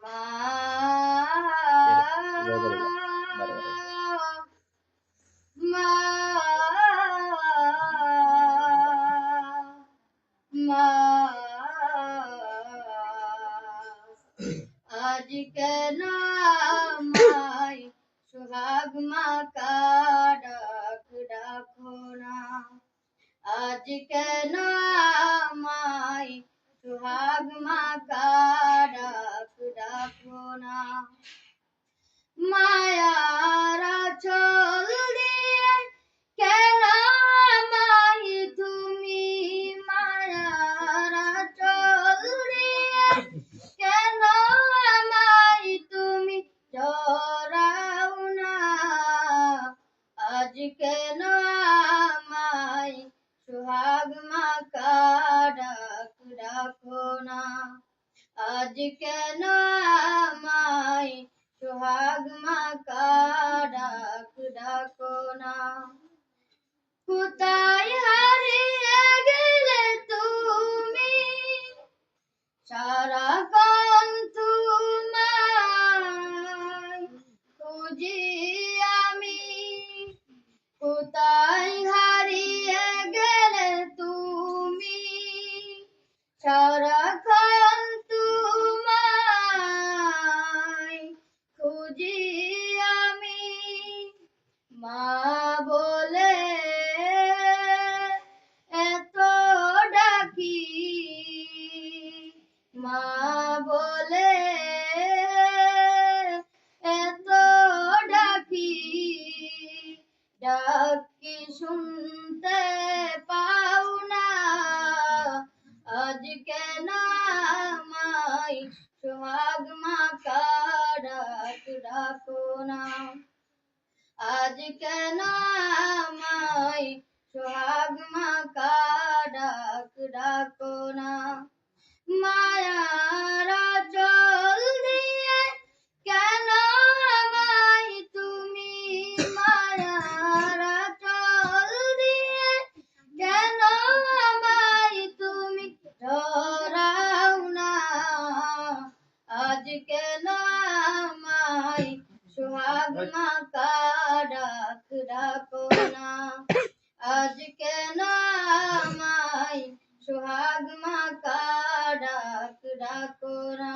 মা মা মা আজ কেন আমায় সোহাগ মাকা ডাক ডাকো না আজ কেন আমায় সোহাগ মাকা ডাক ডাকো না মায়ার আঁচল দিয়ে কেন আমায় তুমি মায়ার আঁচল দিয়ে কেন আমায় তুমি জড়াও না আজ কেন আমায় সোহাগ মাকা ডাক ডাকো না আজ কেন আমায় সোহাগ মাকা ডাক ডাকো না কোথায় হারিয়ে গেলে তুমি সারাক্ষণ তোমায় খুঁজি আমি কোথায় হারিয়ে গেলে তুমি সারাক্ষণ তোমায় খুঁজি আমি মা বলে এত ডাকি মা বলে এত ডাকি ডাকি শুনতে পাও না আজ কেন আমায় সোহাগ মাকা ডাক ডাকো না আজ কেন আমায় সোহাগ মাকা ডাক ডাকো না মায়ার আঁচল দিয়ে কেন আমায় তুমি মায়ার আঁচল দিয়ে কেন আমায় তুমি ধরাও না আজ কেন আমায় সোহাগ মাকা ডাক ডাকো না আজ কেন আমায় সোহাগ মাকা ডাক ডাকো না